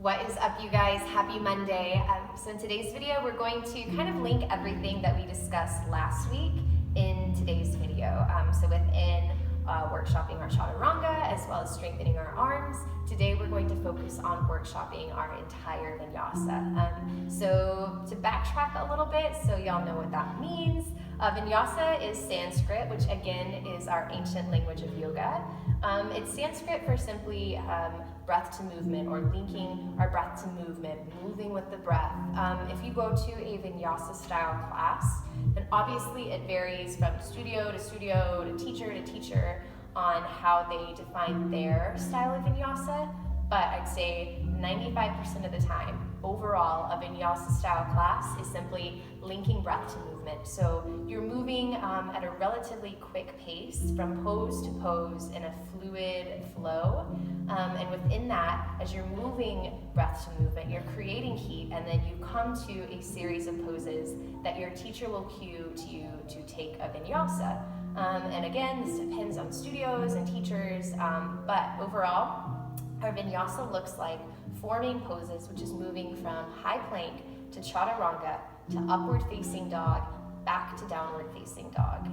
What is up, you guys? Happy Monday. So in today's video, we're going to kind of link everything that we discussed last week in today's video. So within workshopping our chaturanga as well as strengthening our arms, today we're going to focus on workshopping our entire vinyasa. So to backtrack a little bit, so y'all know what that means, Vinyasa is Sanskrit, which again is our ancient language of yoga. It's Sanskrit for simply breath to movement, or linking our breath to movement, moving with the breath. If you go to a Vinyasa style class, then obviously it varies from studio to studio, to teacher on how they define their style of Vinyasa, but I'd say 95% of the time, overall, a Vinyasa style class is simply linking breath to movement. So you're moving at a relatively quick pace from pose to pose in a fluid flow. And within that, as you're moving breath to movement, you're creating heat, and then you come to a series of poses that your teacher will cue to you to take a Vinyasa. And again, this depends on studios and teachers, but overall, our Vinyasa looks like four main poses, which is moving from high plank to chaturanga to upward facing dog, back to downward facing dog.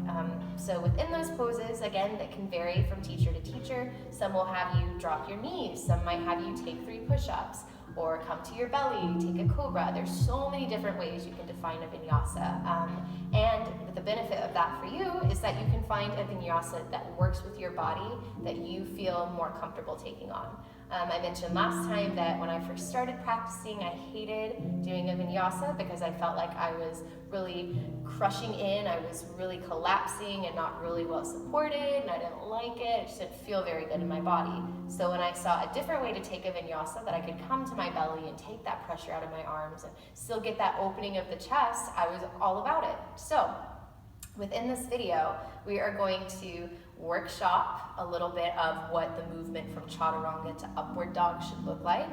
So within those poses, again, that can vary from teacher to teacher. Some will have you drop your knees, some might have you take 3 push-ups, or come to your belly, take a cobra. There's so many different ways you can define a vinyasa. And the benefit of that for you is that you can find a vinyasa that works with your body, that you feel more comfortable taking on. I mentioned last time that when I first started practicing, I hated doing a vinyasa because I felt like I was really crushing in, I was really collapsing and not really well supported, and I didn't like it. It just didn't feel very good in my body. So when I saw a different way to take a vinyasa, that I could come to my belly and take that pressure out of my arms and still get that opening of the chest, I was all about it. So within this video, we are going to workshop a little bit of what the movement from chaturanga to upward dog should look like,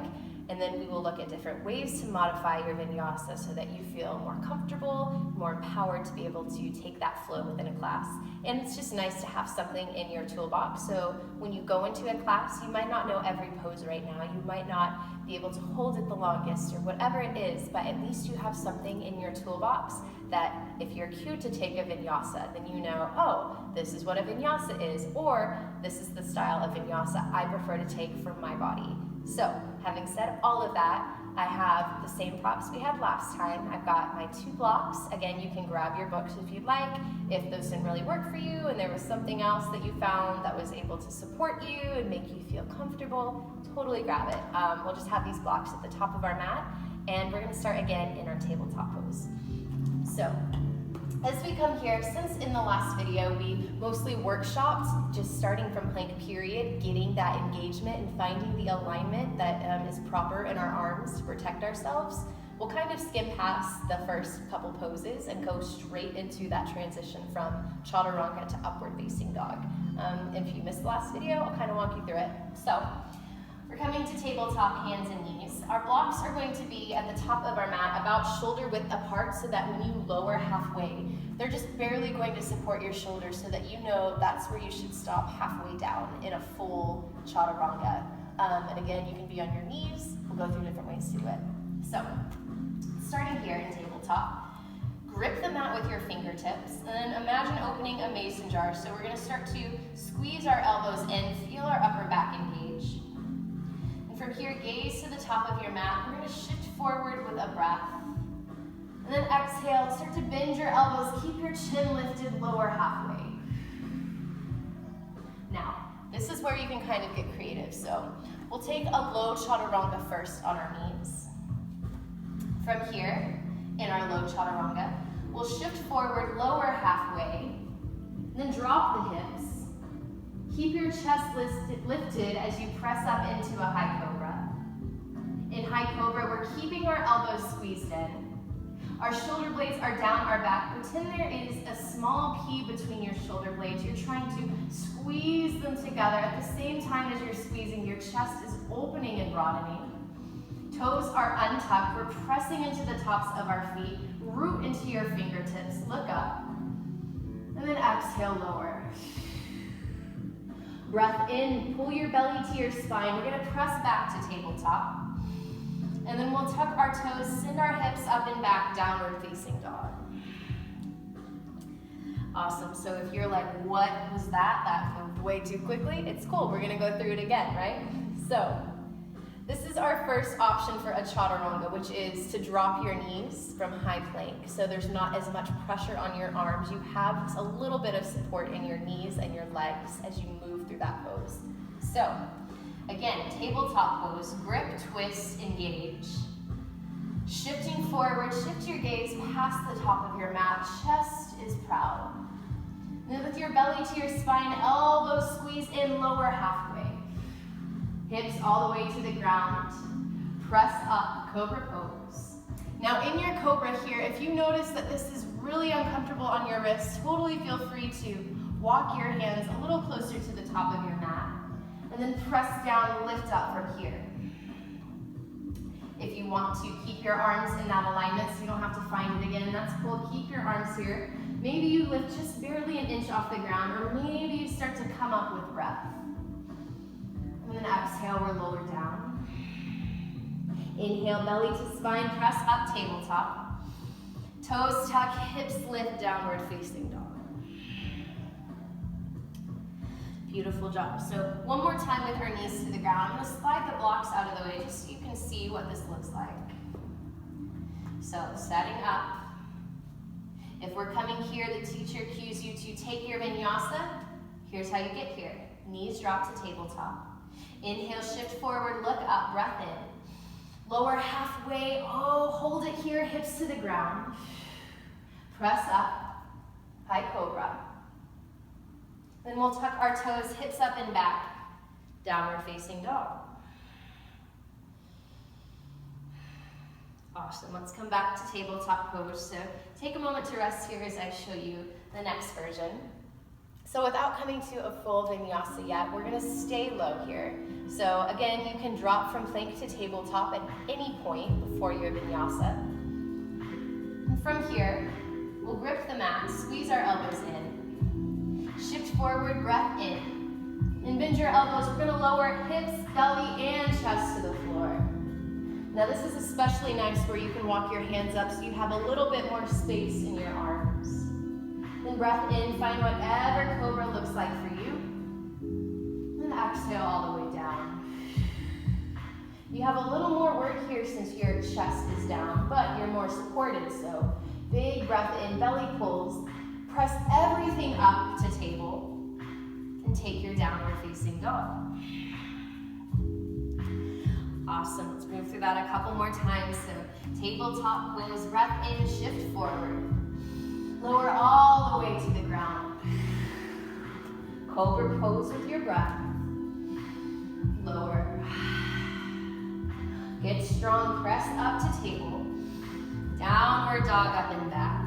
and then we will look at different ways to modify your vinyasa so that you feel more comfortable, more empowered to be able to take that flow within a class. And it's just nice to have something in your toolbox, so when you go into a class, you might not know every pose right now, you might not be able to hold it the longest or whatever it is, but at least you have something in your toolbox that if you're cued to take a vinyasa, then you know, oh, this is what a vinyasa is, or this is the style of vinyasa I prefer to take for my body. So, having said all of that, I have the same props we had last time. I've got my 2 blocks. Again, you can grab your books if you'd like. If those didn't really work for you and there was something else that you found that was able to support you and make you feel comfortable, totally grab it. We'll just have these blocks at the top of our mat, and we're gonna start again in our tabletop pose. So, as we come here, since in the last video we mostly workshopped just starting from plank period, getting that engagement and finding the alignment that is proper in our arms to protect ourselves, we'll kind of skim past the first couple poses and go straight into that transition from chaturanga to upward facing dog. If you missed the last video, I'll kind of walk you through it. So, we're coming to tabletop, hands and knees. Our blocks are going to be at the top of our mat, about shoulder width apart, so that when you lower halfway, they're just barely going to support your shoulders so that you know that's where you should stop halfway down in a full chaturanga. And again, you can be on your knees. We'll go through different ways to do it. So, starting here in tabletop, grip the mat with your fingertips, and then imagine opening a mason jar. So we're gonna start to squeeze our elbows in, feel our upper back engage. From here, gaze to the top of your mat. We're going to shift forward with a breath. And then exhale, start to bend your elbows. Keep your chin lifted, lower halfway. Now, this is where you can kind of get creative. So we'll take a low chaturanga first on our knees. From here, in our low chaturanga, we'll shift forward, lower halfway, and then drop the hips. Keep your chest lifted as you press up into a high cobra. In high cobra, we're keeping our elbows squeezed in. Our shoulder blades are down our back. Pretend there is a small P between your shoulder blades. You're trying to squeeze them together. At the same time as you're squeezing, your chest is opening and broadening. Toes are untucked. We're pressing into the tops of our feet. Root into your fingertips. Look up. And then exhale, lower. Breath in, pull your belly to your spine. We're gonna press back to tabletop. And then we'll tuck our toes, send our hips up and back, downward facing dog. Awesome. So if you're like, what was that? That moved way too quickly. It's cool. We're going to go through it again, right? So this is our first option for a chaturanga, which is to drop your knees from high plank. So there's not as much pressure on your arms. You have a little bit of support in your knees and your legs as you move through that pose. So again, tabletop pose, grip, twist, engage. Shifting forward, shift your gaze past the top of your mat, chest is proud. Then with your belly to your spine, elbows squeeze in, lower halfway. Hips all the way to the ground. Press up, cobra pose. Now in your cobra here, if you notice that this is really uncomfortable on your wrists, totally feel free to walk your hands a little closer to the top of your mat. And then press down, lift up from here. If you want to keep your arms in that alignment so you don't have to find it again, that's cool. Keep your arms here. Maybe you lift just barely an inch off the ground, or maybe you start to come up with breath. And then exhale, we're lower down. Inhale, belly to spine, press up, tabletop. Toes tuck, hips lift, downward facing dog. Beautiful job. So one more time with our knees to the ground. I'm going to slide the blocks out of the way just so you can see what this looks like. So setting up. If we're coming here, the teacher cues you to take your vinyasa. Here's how you get here. Knees drop to tabletop. Inhale, shift forward, look up, breath in. Lower halfway, hold it here, hips to the ground. Press up, high cobra. Then we'll tuck our toes, hips up and back, downward facing dog. Awesome, let's come back to tabletop pose. So take a moment to rest here as I show you the next version. So without coming to a full vinyasa yet, we're gonna stay low here. So again, you can drop from plank to tabletop at any point before your vinyasa. And from here, we'll grip the mat, squeeze our elbows in. Shift forward, breath in. And bend your elbows. We're gonna lower hips, belly, and chest to the floor. Now this is especially nice where you can walk your hands up so you have a little bit more space in your arms. Then breath in, find whatever cobra looks like for you. Then exhale all the way down. You have a little more work here since your chest is down, but you're more supported, so big breath in, belly pulls. Press everything up to table and take your downward facing dog. Awesome, let's move through that a couple more times. So tabletop pose, breath in, shift forward. Lower all the way to the ground. Cobra pose with your breath. Lower. Get strong, press up to table. Downward dog, up and back.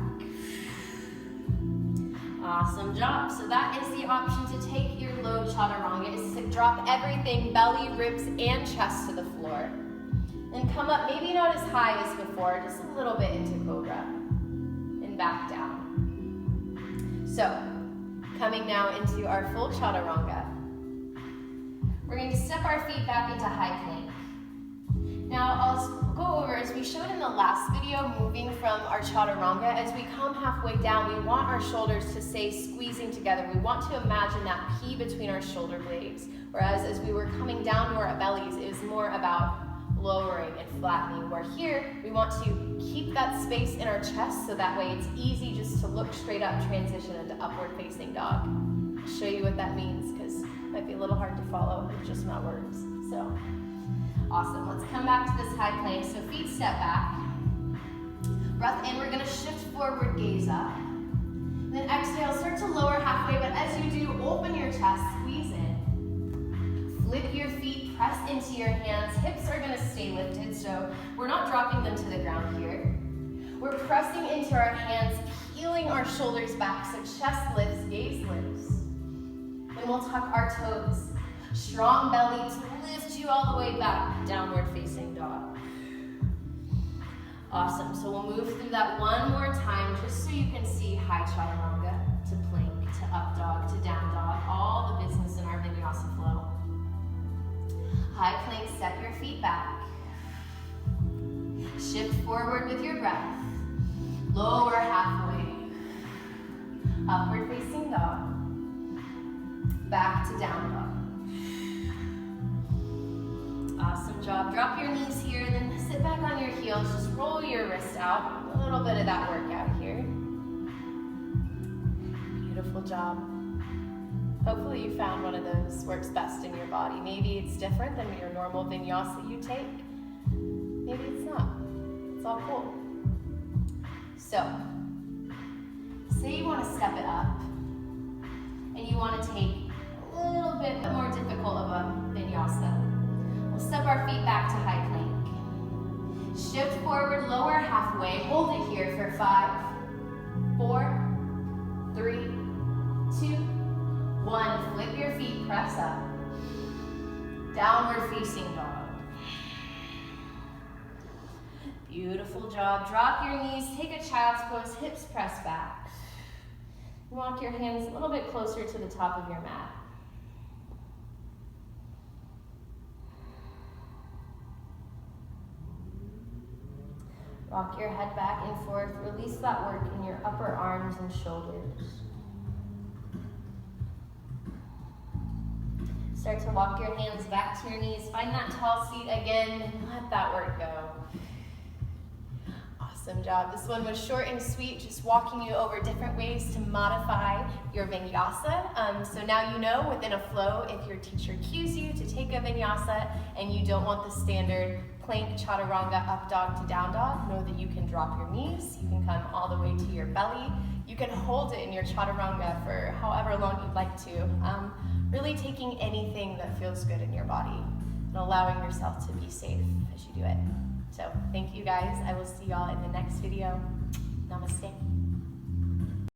Awesome job. So that is the option to take your low chaturanga, is to drop everything, belly, ribs, and chest to the floor. And come up, maybe not as high as before, just a little bit into cobra. And back down. So, coming now into our full chaturanga. We're going to step our feet back into high plank. Now, I'll go over, as we showed in the last video, moving from our chaturanga, as we come halfway down, we want our shoulders to stay squeezing together. We want to imagine that P between our shoulder blades. Whereas as we were coming down to our bellies, it was more about lowering and flattening. Where here, we want to keep that space in our chest so that way it's easy just to look straight up, transition into upward facing dog. I'll show you what that means, because it might be a little hard to follow with just my words. So. Awesome, let's come back to this high plank. So feet step back. Breath in, we're gonna shift forward, gaze up. Then exhale, start to lower halfway, but as you do, open your chest, squeeze in. Flip your feet, press into your hands. Hips are gonna stay lifted, so we're not dropping them to the ground here. We're pressing into our hands, peeling our shoulders back, so chest lifts, gaze lifts. Then we'll tuck our toes. Strong belly to lift you all the way back, downward facing dog. Awesome, so we'll move through that one more time just so you can see high chaturanga to plank, to up dog, to down dog, all the business in our vinyasa flow. High plank, step your feet back. Shift forward with your breath. Lower halfway. Upward facing dog. Back to down dog. Awesome job. Drop your knees here, then sit back on your heels. Just roll your wrist out. A little bit of that workout here. Beautiful job. Hopefully you found one of those works best in your body. Maybe it's different than your normal vinyasa you take. Maybe it's not. It's all cool. So, say you want to step it up, and you want to take a little bit more difficult of a vinyasa. We'll step our feet back to high plank. Shift forward, lower halfway. Hold it here for 5, 4, 3, 2, 1. Flip your feet, press up. Downward facing dog. Beautiful job. Drop your knees, take a child's pose, hips press back. Walk your hands a little bit closer to the top of your mat. Rock your head back and forth. Release that work in your upper arms and shoulders. Start to walk your hands back to your knees. Find that tall seat again and let that work go. Awesome job. This one was short and sweet, just walking you over different ways to modify your vinyasa. So now you know within a flow, if your teacher cues you to take a vinyasa and you don't want the standard plank, chaturanga, up dog to down dog, know that you can drop your knees. You can come all the way to your belly. You can hold it in your chaturanga for however long you'd like to. Really taking anything that feels good in your body and allowing yourself to be safe as you do it. So thank you guys. I will see y'all in the next video. Namaste.